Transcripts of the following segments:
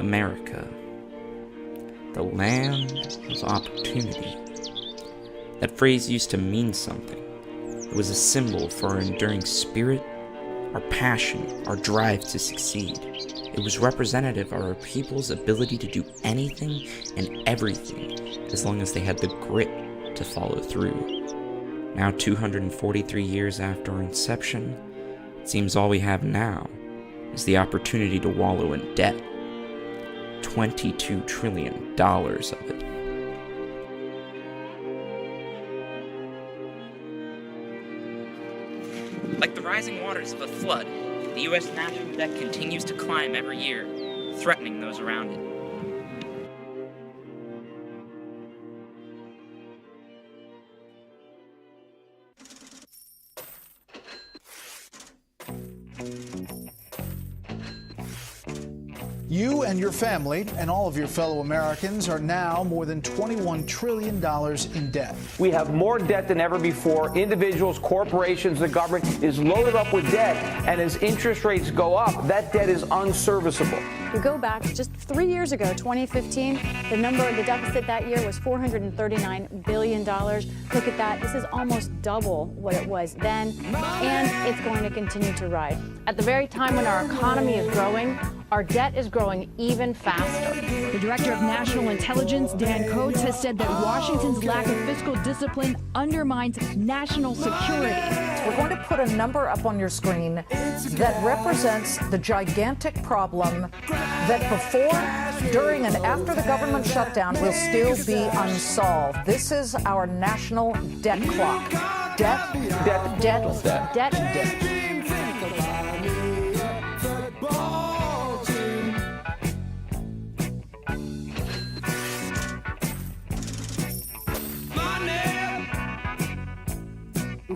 America, the land of opportunity. That phrase used to mean something. It was a symbol for our enduring spirit, our passion, our drive to succeed. It was representative of our people's ability to do anything and everything as long as they had the grit to follow through. Now, 243 years after our inception, it seems all we have now is the opportunity to wallow in debt. $22 trillion of it. Like the rising waters of a flood, the U.S. national debt continues to climb every year, threatening those around it. You and your family and all of your fellow Americans are now more than $21 trillion in debt. We have more debt than ever before. Individuals, corporations, the government is loaded up with debt. And as interest rates go up, that debt is unserviceable. We go back just 3 years ago, 2015, the deficit that year was $439 billion. Look at that. This is almost double what it was then, and it's going to continue to rise. At the very time when our economy is growing, our debt is growing even faster. The Director of National Intelligence, Dan Coates, has said that Washington's lack of fiscal discipline undermines national security. We're going to put a number up on your screen that represents the gigantic problem that before, during, and after the government shutdown will still be unsolved. This is our national debt clock. Debt, debt, debt, debt, debt, debt.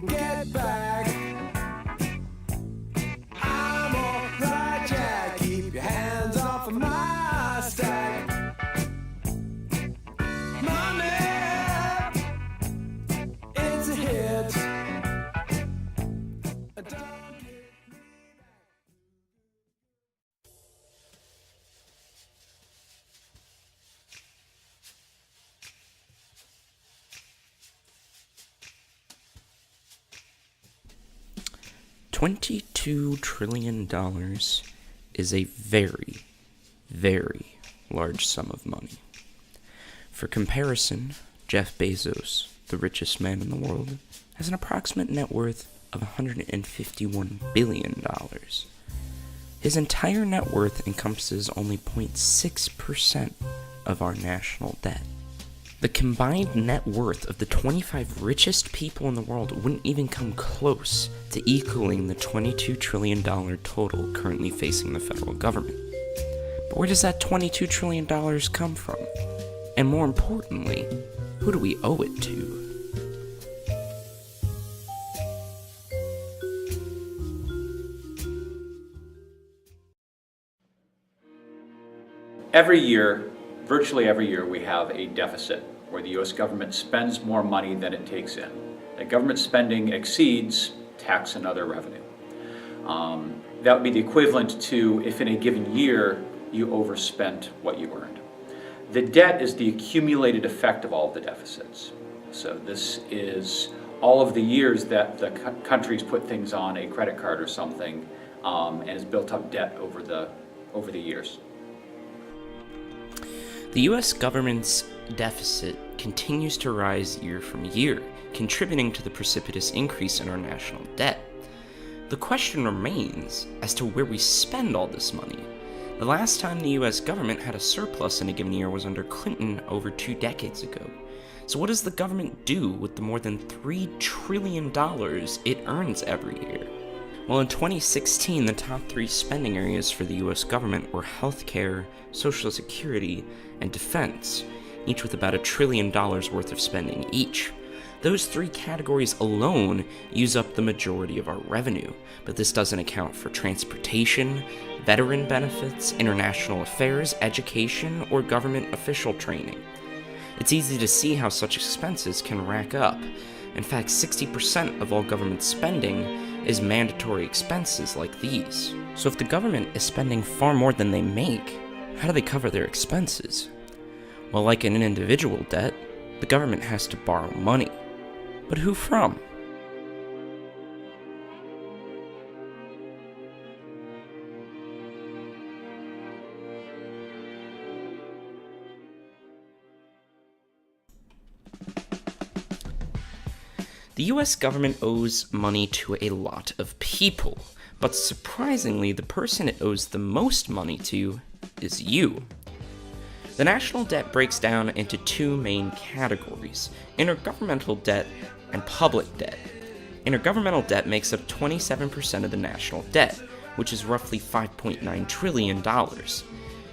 Get back. I'm alright, Jack. Keep your hands off of my stack. Money, it's a hit. Don't get me back. $22 trillion is a very, very large sum of money. For comparison, Jeff Bezos, the richest man in the world, has an approximate net worth of $151 billion. His entire net worth encompasses only 0.6% of our national debt. The combined net worth of the 25 richest people in the world wouldn't even come close to equaling the $22 trillion total currently facing the federal government. But where does that $22 trillion come from? And more importantly, who do we owe it to? Every year, virtually every year, we have a deficit where the U.S. government spends more money than it takes in. The government spending exceeds tax and other revenue. That would be the equivalent to if in a given year you overspent what you earned. The debt is the accumulated effect of all of the deficits. So this is all of the years that the countries put things on a credit card or something and has built up debt over the years. The U.S. government's deficit continues to rise year from year, contributing to the precipitous increase in our national debt. The question remains as to where we spend all this money. The last time the U.S. government had a surplus in a given year was under Clinton over 2 decades ago. So what does the government do with the more than $3 trillion it earns every year? Well, in 2016, the top 3 spending areas for the U.S. government were healthcare, Social Security, and defense, each with about $1 trillion worth of spending each. Those 3 categories alone use up the majority of our revenue, but this doesn't account for transportation, veteran benefits, international affairs, education, or government official training. It's easy to see how such expenses can rack up. In fact, 60% of all government spending is mandatory expenses like these. So if the government is spending far more than they make, how do they cover their expenses? Well, like in an individual debt, the government has to borrow money. But who from? The US government owes money to a lot of people, but surprisingly, the person it owes the most money to is you. The national debt breaks down into two main categories: intergovernmental debt and public debt. Intergovernmental debt makes up 27% of the national debt, which is roughly $5.9 trillion.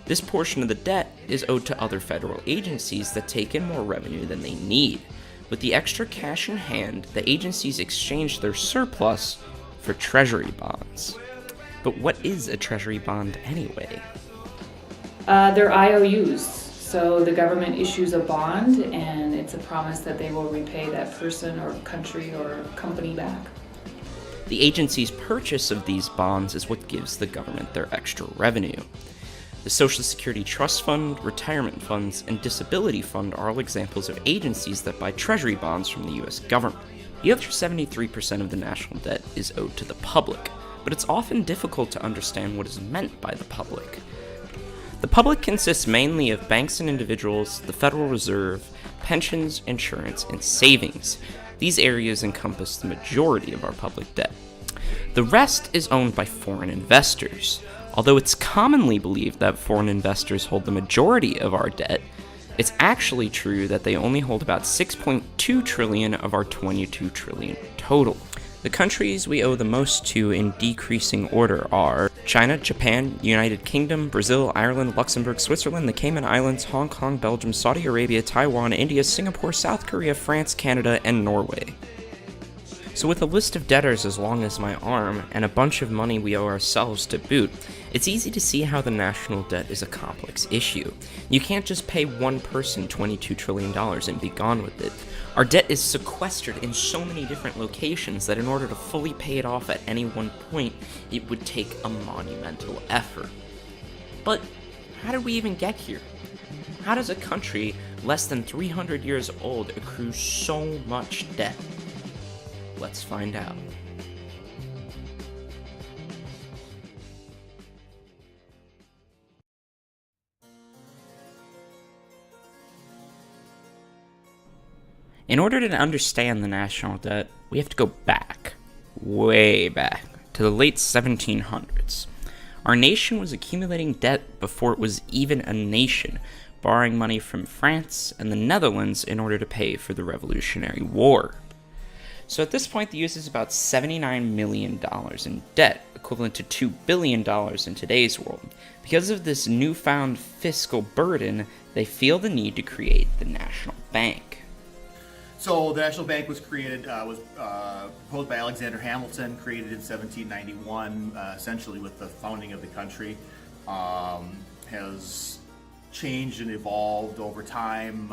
This portion of the debt is owed to other federal agencies that take in more revenue than they need. With the extra cash in hand, the agencies exchange their surplus for treasury bonds. But what is a treasury bond anyway? They're IOUs. So the government issues a bond, and it's a promise that they will repay that person or country or company back. The agency's purchase of these bonds is what gives the government their extra revenue. The Social Security Trust Fund, retirement funds, and disability fund are all examples of agencies that buy treasury bonds from the US government. The other 73% of the national debt is owed to the public, but it's often difficult to understand what is meant by the public. The public consists mainly of banks and individuals, the Federal Reserve, pensions, insurance, and savings. These areas encompass the majority of our public debt. The rest is owned by foreign investors. Although it's commonly believed that foreign investors hold the majority of our debt, it's actually true that they only hold about 6.2 trillion of our 22 trillion total. The countries we owe the most to in decreasing order are China, Japan, United Kingdom, Brazil, Ireland, Luxembourg, Switzerland, the Cayman Islands, Hong Kong, Belgium, Saudi Arabia, Taiwan, India, Singapore, South Korea, France, Canada, and Norway. So with a list of debtors as long as my arm, and a bunch of money we owe ourselves to boot, it's easy to see how the national debt is a complex issue. You can't just pay one person $22 trillion and be gone with it. Our debt is sequestered in so many different locations that in order to fully pay it off at any one point, it would take a monumental effort. But how did we even get here? How does a country less than 300 years old accrue so much debt? Let's find out. In order to understand the national debt, we have to go back, way back, to the late 1700s. Our nation was accumulating debt before it was even a nation, borrowing money from France and the Netherlands in order to pay for the Revolutionary War. So at this point, the US is about $79 million in debt, equivalent to $2 billion in today's world. Because of this newfound fiscal burden, they feel the need to create the National Bank. So the National Bank was created, was proposed by Alexander Hamilton, created in 1791, essentially with the founding of the country. Has changed and evolved over time,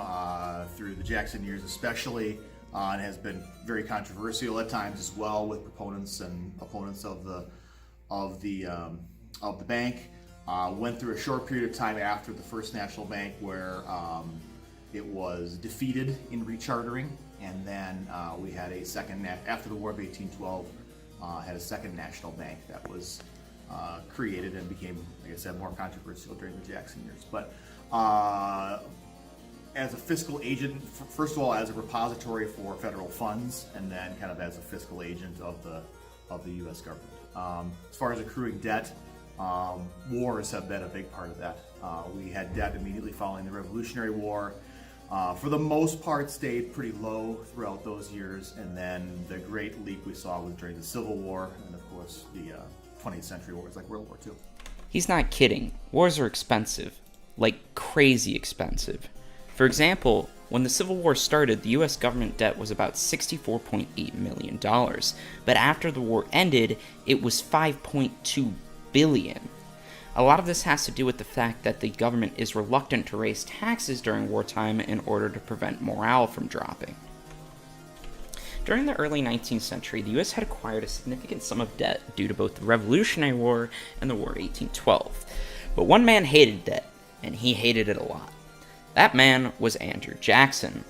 through the Jackson years especially, and has been very controversial at times as well with proponents and opponents of the bank. Went through a short period of time after the first national bank where it was defeated in rechartering, and then we had a second, after the War of 1812, had a second national bank that was created and became, like I said, more controversial during the Jackson years. But as a fiscal agent, first of all, as a repository for federal funds, and then kind of as a fiscal agent of the U.S. government. As far as accruing debt, wars have been a big part of that. We had debt immediately following the Revolutionary War. For the most part, stayed pretty low throughout those years, and then the great leap we saw was during the Civil War, and of course the 20th century wars like World War II. He's not kidding. Wars are expensive, like crazy expensive. For example, when the Civil War started, the US government debt was about $64.8 million, but after the war ended, it was $5.2 billion. A lot of this has to do with the fact that the government is reluctant to raise taxes during wartime in order to prevent morale from dropping. During the early 19th century, the US had acquired a significant sum of debt due to both the Revolutionary War and the War of 1812. But one man hated debt. and he hated it a lot. That man was Andrew Jackson.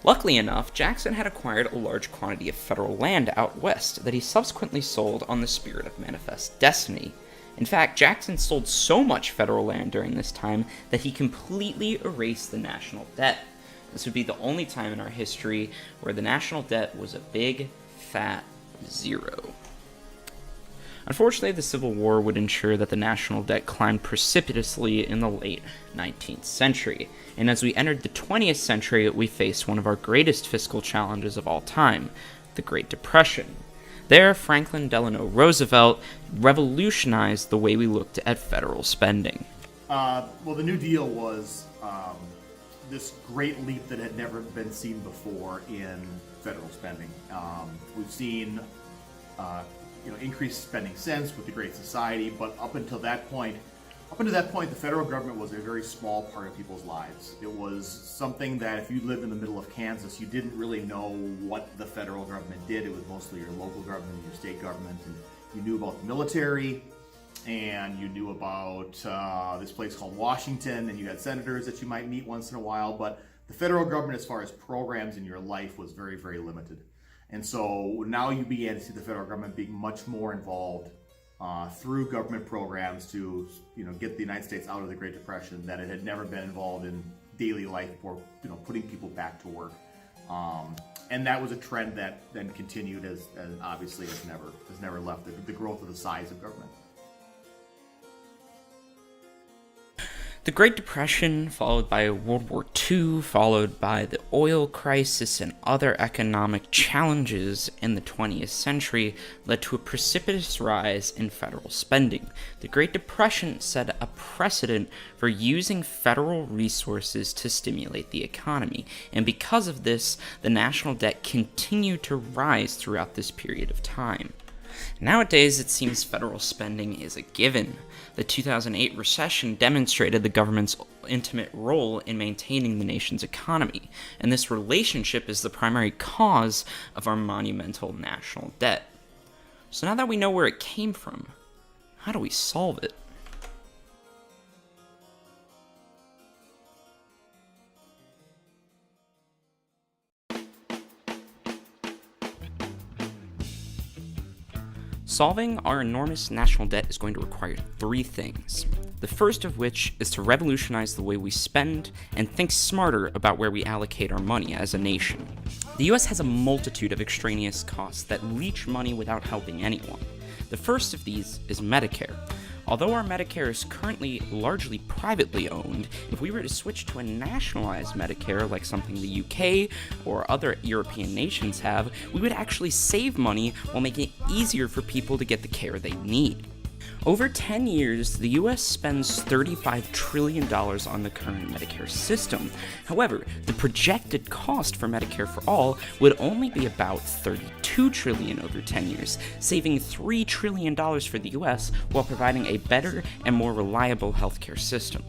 Luckily enough, Jackson had acquired a large quantity of federal land out west that he subsequently sold on the spirit of manifest destiny. In fact, Jackson sold so much federal land during this time that he completely erased the national debt. This would be the only time in our history where the national debt was a big, fat zero. Unfortunately, the Civil War would ensure that the national debt climbed precipitously in the late 19th century, and as we entered the 20th century, we faced one of our greatest fiscal challenges of all time, the Great Depression. There, Franklin Delano Roosevelt revolutionized the way we looked at federal spending. Well, the New Deal was this great leap that had never been seen before in federal spending. We've seen increased spending since with the Great Society, but up until that point, the federal government was a very small part of people's lives. It was something that if you lived in the middle of Kansas, you didn't really know what the federal government did. It was mostly your local government and your state government, and you knew about the military, and you knew about this place called Washington, and you had senators that you might meet once in a while, but the federal government, as far as programs in your life, was very, very limited. And so now you began to see the federal government being much more involved through government programs to get the United States out of the Great Depression, that it had never been involved in daily life or putting people back to work. And that was a trend that then continued as obviously has never left the growth of the size of government. The Great Depression, followed by World War II, followed by the oil crisis and other economic challenges in the 20th century, led to a precipitous rise in federal spending. The Great Depression set a precedent for using federal resources to stimulate the economy, and because of this, the national debt continued to rise throughout this period of time. Nowadays, it seems federal spending is a given. The 2008 recession demonstrated the government's intimate role in maintaining the nation's economy, and this relationship is the primary cause of our monumental national debt. So now that we know where it came from, how do we solve it? Solving our enormous national debt is going to require three things. The first of which is to revolutionize the way we spend and think smarter about where we allocate our money as a nation. The US has a multitude of extraneous costs that leach money without helping anyone. The first of these is Medicare. Although our Medicare is currently largely privately owned, if we were to switch to a nationalized Medicare like something the UK or other European nations have, we would actually save money while making it easier for people to get the care they need. Over 10 years, the US spends $35 trillion on the current Medicare system. However, the projected cost for Medicare for All would only be about $32 trillion over 10 years, saving $3 trillion for the US while providing a better and more reliable healthcare system.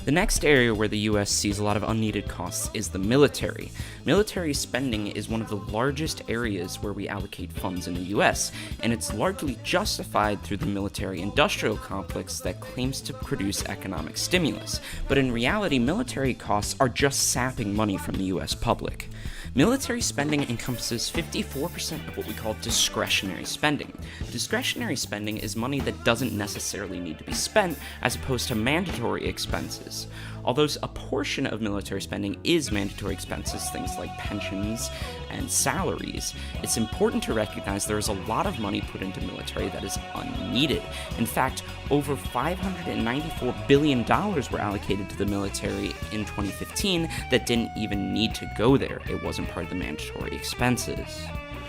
The next area where the US sees a lot of unneeded costs is the military. Military spending is one of the largest areas where we allocate funds in the US, and it's largely justified through the military-industrial complex that claims to produce economic stimulus. But in reality, military costs are just sapping money from the US public. Military spending encompasses 54% of what we call discretionary spending. Discretionary spending is money that doesn't necessarily need to be spent, as opposed to mandatory expenses. Although a portion of military spending is mandatory expenses, things like pensions and salaries, it's important to recognize there is a lot of money put into military that is unneeded. In fact, over $594 billion were allocated to the military in 2015 that didn't even need to go there. It wasn't part of the mandatory expenses.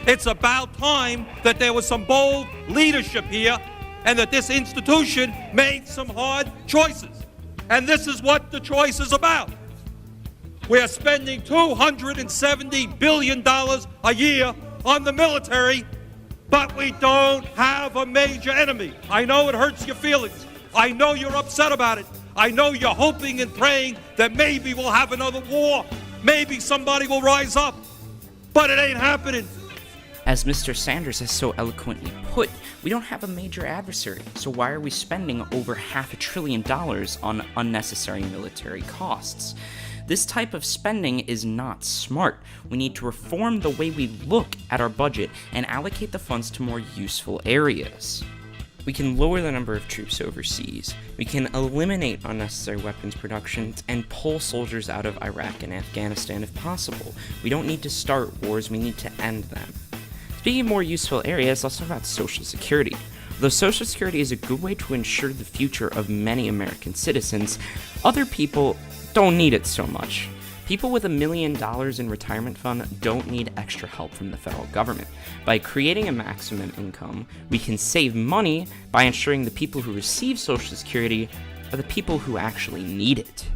It's about time that there was some bold leadership here and that this institution made some hard choices. And this is what the choice is about. We're spending $270 billion a year on the military, but we don't have a major enemy. I know it hurts your feelings. I know you're upset about it. I know you're hoping and praying that maybe we'll have another war. Maybe somebody will rise up. But it ain't happening. As Mr. Sanders has so eloquently put, we don't have a major adversary, so why are we spending over $500 billion on unnecessary military costs? This type of spending is not smart. We need to reform the way we look at our budget and allocate the funds to more useful areas. We can lower the number of troops overseas. We can eliminate unnecessary weapons production and pull soldiers out of Iraq and Afghanistan if possible. We don't need to start wars, we need to end them. Speaking of more useful areas, let's talk about Social Security. Though Social Security is a good way to ensure the future of many American citizens, other people don't need it so much. People with $1 million in retirement fund don't need extra help from the federal government. By creating a maximum income, we can save money by ensuring the people who receive Social Security are the people who actually need it.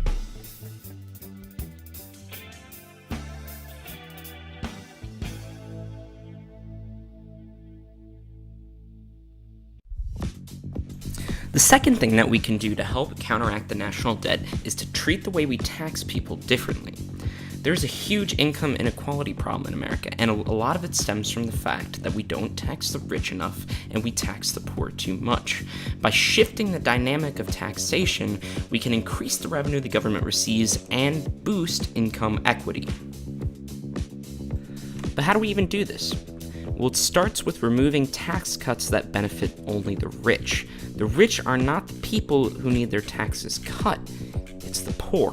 The second thing that we can do to help counteract the national debt is to treat the way we tax people differently. There's a huge income inequality problem in America, and a lot of it stems from the fact that we don't tax the rich enough and we tax the poor too much. By shifting the dynamic of taxation, we can increase the revenue the government receives and boost income equity. But how do we even do this? Well, it starts with removing tax cuts that benefit only the rich. The rich are not the people who need their taxes cut, it's the poor.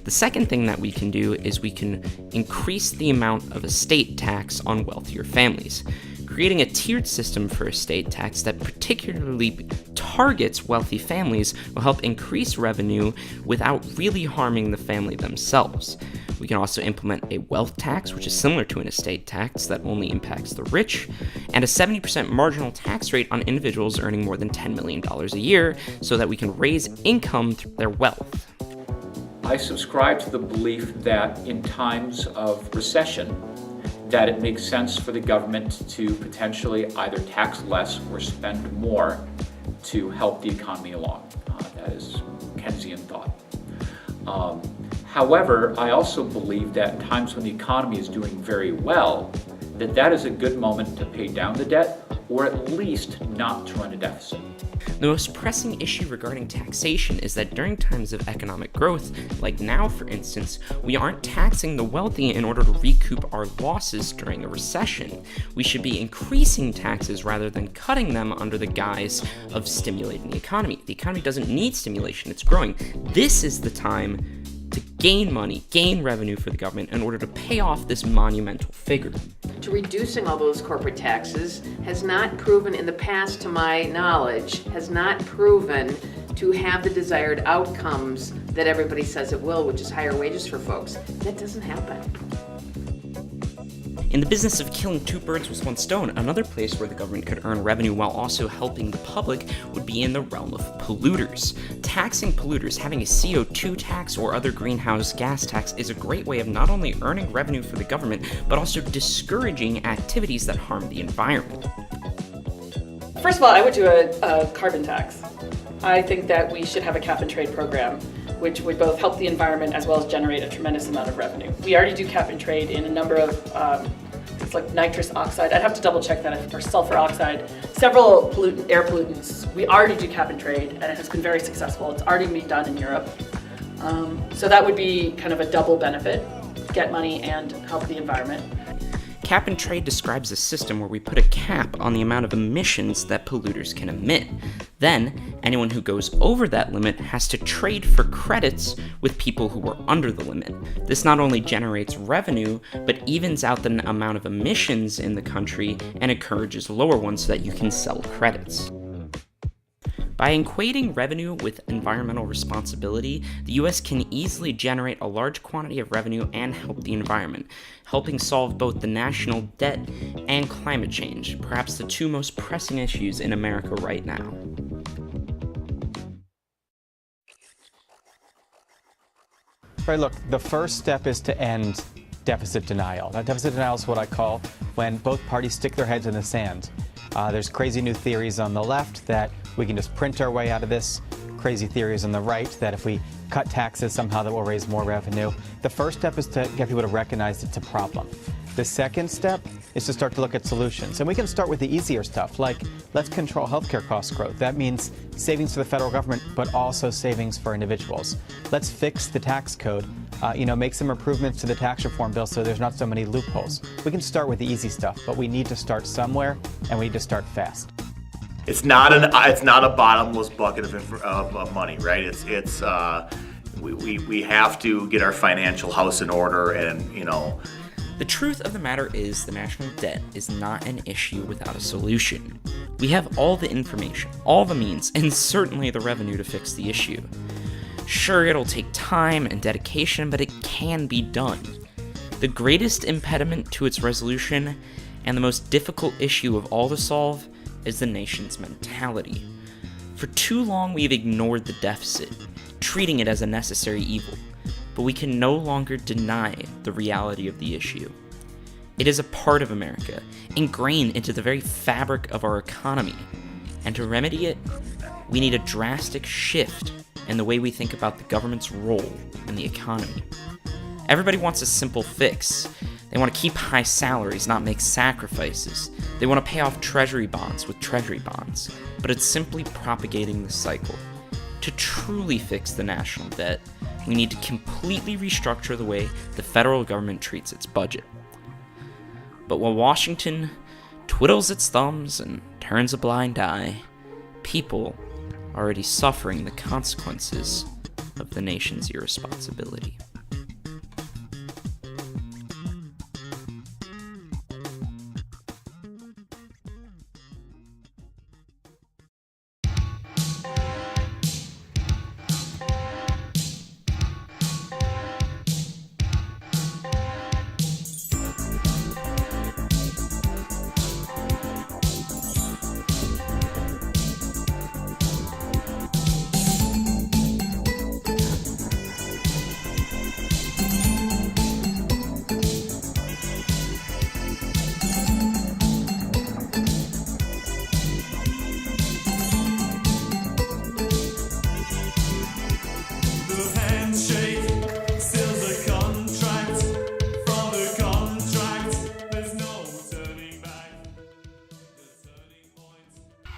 The second thing that we can do is we can increase the amount of estate tax on wealthier families. Creating a tiered system for estate tax that particularly targets wealthy families will help increase revenue without really harming the family themselves. We can also implement a wealth tax, which is similar to an estate tax that only impacts the rich, and a 70% marginal tax rate on individuals earning more than $10 million a year so that we can raise income through their wealth. I subscribe to the belief that in times of recession, that it makes sense for the government to potentially either tax less or spend more to help the economy along. That is Keynesian thought. However, I also believe that in times when the economy is doing very well, that is a good moment to pay down the debt, or at least not to run a deficit. The most pressing issue regarding taxation is that during times of economic growth, like now for instance, we aren't taxing the wealthy in order to recoup our losses during a recession. We should be increasing taxes rather than cutting them under the guise of stimulating the economy. The economy doesn't need stimulation, it's growing. This is the time to gain money, gain revenue for the government in order to pay off this monumental figure. To reducing all those corporate taxes has not proven in the past, to my knowledge, has not proven to have the desired outcomes that everybody says it will, which is higher wages for folks. That doesn't happen. In the business of killing two birds with one stone, another place where the government could earn revenue while also helping the public would be in the realm of polluters. Taxing polluters, having a CO2 tax or other greenhouse gas tax is a great way of not only earning revenue for the government, but also discouraging activities that harm the environment. First of all, I would do a carbon tax. I think that we should have a cap and trade program which would both help the environment as well as generate a tremendous amount of revenue. We already do cap and trade in a number of, it's like nitrous oxide, I'd have to double check that, or sulfur oxide, several air pollutants. We already do cap and trade, and it has been very successful. It's already being done in Europe. So that would be kind of a double benefit, get money and help the environment. Cap and trade describes a system where we put a cap on the amount of emissions that polluters can emit. Then, anyone who goes over that limit has to trade for credits with people who are under the limit. This not only generates revenue, but evens out the amount of emissions in the country and encourages lower ones so that you can sell credits. By equating revenue with environmental responsibility, the US can easily generate a large quantity of revenue and help the environment, helping solve both the national debt and climate change, perhaps the two most pressing issues in America right now. Right, look, the first step is to end deficit denial. Now, deficit denial is what I call when both parties stick their heads in the sand. There's crazy new theories on the left that we can just print our way out of this. Crazy theories on the right that if we cut taxes, somehow that will raise more revenue. The first step is to get people to recognize it's a problem. The second step is to start to look at solutions. And we can start with the easier stuff, like let's control healthcare cost growth. That means savings for the federal government, but also savings for individuals. Let's fix the tax code, make some improvements to the tax reform bill so there's not so many loopholes. We can start with the easy stuff, but we need to start somewhere, and we need to start fast. It's not a bottomless bucket of money, right? We have to get our financial house in order, and The truth of the matter is the national debt is not an issue without a solution. We have all the information, all the means, and certainly the revenue to fix the issue. Sure, it'll take time and dedication, but it can be done. The greatest impediment to its resolution, and the most difficult issue of all to solve, is the nation's mentality. For too long, we've ignored the deficit, treating it as a necessary evil, but we can no longer deny the reality of the issue. It is a part of America, ingrained into the very fabric of our economy, and to remedy it, we need a drastic shift in the way we think about the government's role in the economy. Everybody wants a simple fix. They want to keep high salaries, not make sacrifices. They want to pay off treasury bonds with treasury bonds, but it's simply propagating the cycle. To truly fix the national debt, we need to completely restructure the way the federal government treats its budget. But while Washington twiddles its thumbs and turns a blind eye, people are already suffering the consequences of the nation's irresponsibility.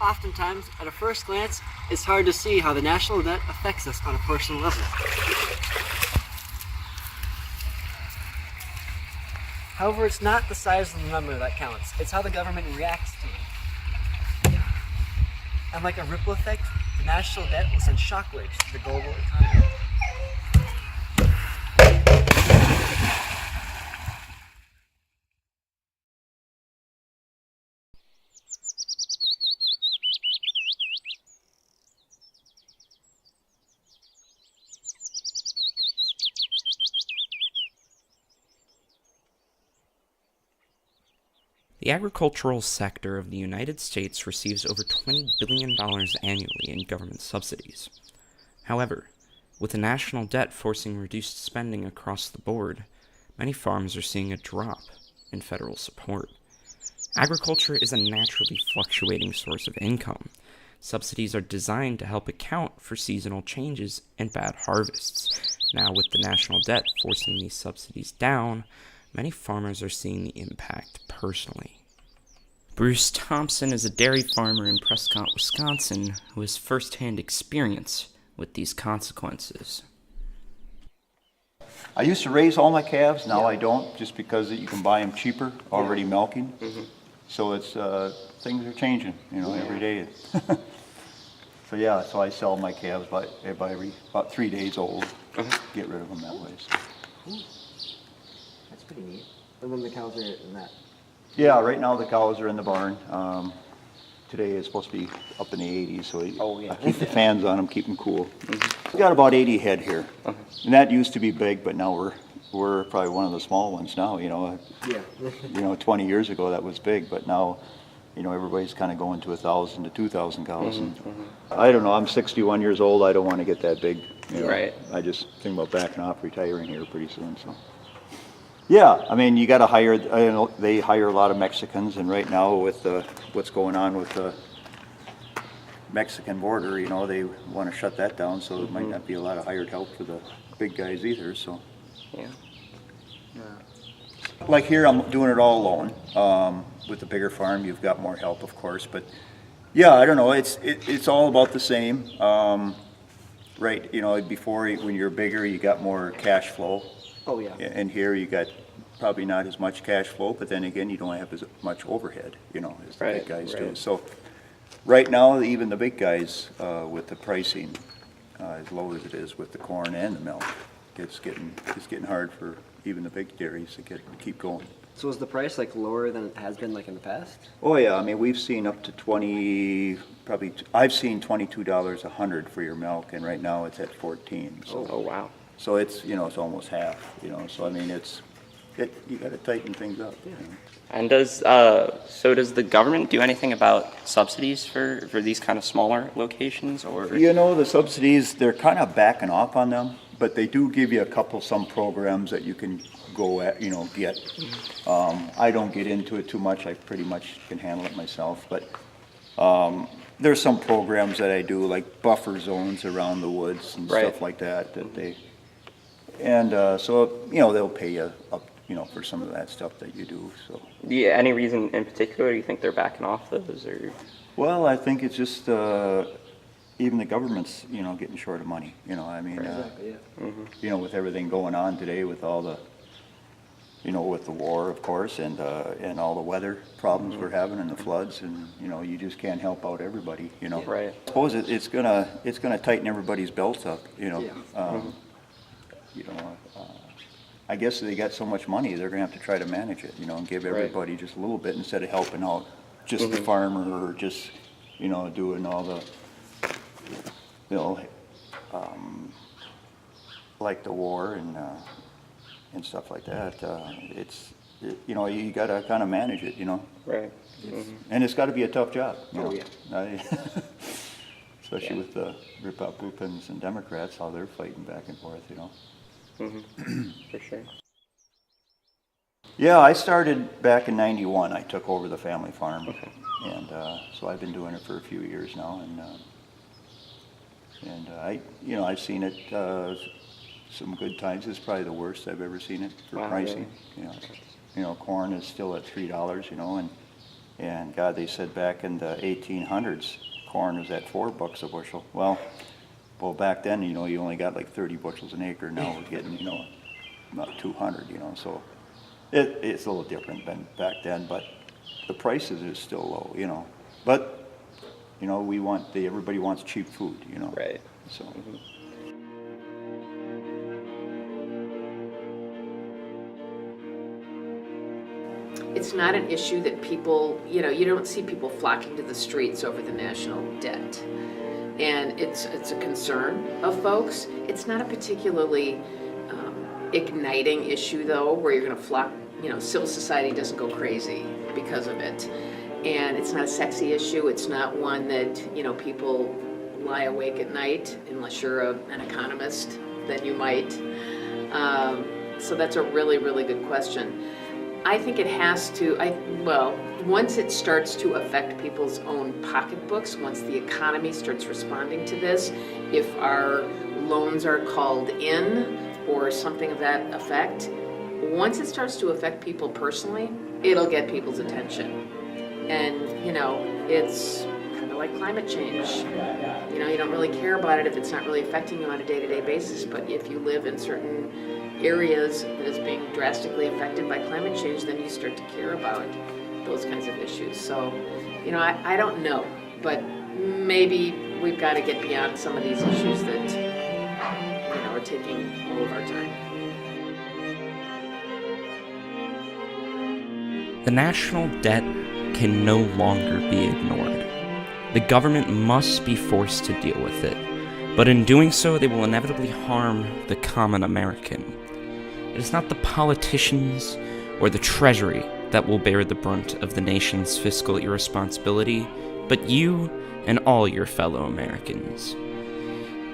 Oftentimes, at a first glance, it's hard to see how the national debt affects us on a personal level. However, it's not the size of the number that counts, it's how the government reacts to it. And like a ripple effect, the national debt will send shockwaves to the global economy. The agricultural sector of the United States receives over $20 billion annually in government subsidies. However, with the national debt forcing reduced spending across the board, many farms are seeing a drop in federal support. Agriculture is a naturally fluctuating source of income. Subsidies are designed to help account for seasonal changes and bad harvests. Now, with the national debt forcing these subsidies down, many farmers are seeing the impact personally. Bruce Thompson is a dairy farmer in Prescott, Wisconsin, who has first-hand experience with these consequences. I used to raise all my calves, now I don't, just because you can buy them cheaper, already milking. So it's things are changing, every day. So I sell my calves by about 3 days old, get rid of them that way. So. That's pretty neat. And then the cows are in that. Yeah, right now the cows are in the barn. Today is supposed to be up in the 80s, so I keep the fans on them, keep them cool. We got about 80 head here, and that used to be big, but now we're probably one of the small ones now. 20 years ago that was big, but now, everybody's kind of going to 1,000 to 2,000 cows. And I don't know. I'm 61 years old. I don't want to get that big. Right. I just think about backing off, retiring here pretty soon. So. Yeah, I mean, you got to hire. They hire a lot of Mexicans, and right now with what's going on with the Mexican border, they want to shut that down. So there might not be a lot of hired help for the big guys either. So. Yeah. Like here, I'm doing it all alone. With the bigger farm, you've got more help, of course, but yeah, I don't know, it's all about the same. Right, you know, before, when you're bigger, you got more cash flow. Oh, yeah. And here you got probably not as much cash flow, but then again, you don't have as much overhead, you know, as the big guys do. So right now, even the big guys, with the pricing as low as it is with the corn and the milk, it's getting hard for even the big dairies to keep going. So is the price like lower than it has been like in the past? Oh yeah, I mean, we've seen up to 20, probably, I've seen $22 a hundred for your milk, and right now it's at 14. So, oh wow. So it's, you know, it's almost half, you know, so I mean, you gotta tighten things up. Yeah. You know? And does the government do anything about subsidies for these kind of smaller locations, or? You know, the subsidies, they're kind of backing off on them, but they do give you some programs that you can go at, you know, get. I don't get into it too much. I pretty much can handle it myself, but there's some programs that I do, like buffer zones around the woods and stuff like that, so, you know, they'll pay you up, you know, for some of that stuff that you do, so. Yeah, any reason in particular you think they're backing off those, or? Well, I think it's just, even the government's, you know, getting short of money, you know, I mean, you know, with everything going on today with all the, you know, with the war, of course, and all the weather problems we're having and the floods, and, you know, you just can't help out everybody, you know. Right. I suppose it's gonna tighten everybody's belts up, you know. You know, I guess they got so much money, they're gonna have to try to manage it, you know, and give everybody just a little bit instead of helping out just the farmer, or just, you know, doing all the, you know, like the war and stuff like that. You know, you gotta kind of manage it, you know. Right. And it's got to be a tough job. You know? Especially with the Republicans and Democrats, how they're fighting back and forth, you know. For sure. Yeah, I started back in '91. I took over the family farm, and so I've been doing it for a few years now, and you know, I've seen it some good times. It's probably the worst I've ever seen it for pricing. Really? You know, corn is still at $3, you know, and God, they said back in the 1800s, corn was at $4 a bushel. Well, back then, you know, you only got like 30 bushels an acre. Now we're getting, you know, about 200, you know, so it's a little different than back then, but the prices are still low, you know. But, you know, everybody wants cheap food, you know. Right. So. It's not an issue that people, you know, you don't see people flocking to the streets over the national debt. And it's a concern of folks. It's not a particularly igniting issue, though, where you're going to flock, you know, civil society doesn't go crazy because of it. And it's not a sexy issue. It's not one that, you know, people lie awake at night, unless you're an economist, then you might. So that's a really, really good question. I think it has to, once it starts to affect people's own pocketbooks, once the economy starts responding to this, if our loans are called in or something of that effect, once it starts to affect people personally, it'll get people's attention. And, you know, it's kind of like climate change. You know, you don't really care about it if it's not really affecting you on a day-to-day basis, but if you live in certain areas that is being drastically affected by climate change, then you start to care about those kinds of issues. So, you know, I don't know, but maybe we've got to get beyond some of these issues that, you know, are taking all of our time. The national debt can no longer be ignored. The government must be forced to deal with it, but in doing so, they will inevitably harm the common American. It is not the politicians or the Treasury that will bear the brunt of the nation's fiscal irresponsibility, but you and all your fellow Americans.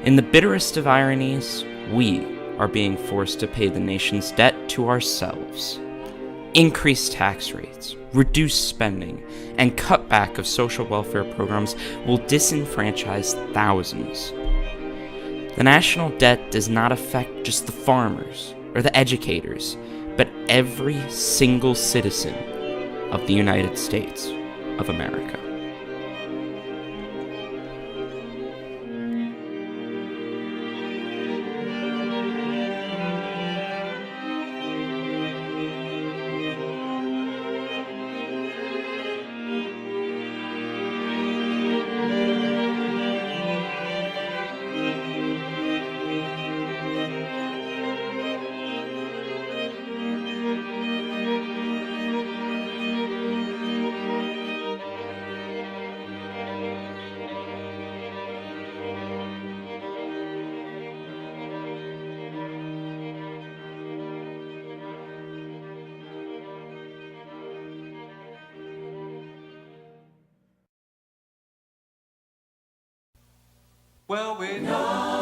In the bitterest of ironies, we are being forced to pay the nation's debt to ourselves. Increased tax rates, reduced spending, and cutback of social welfare programs will disenfranchise thousands. The national debt does not affect just the farmers or the educators, but every single citizen of the United States of America. Well, we know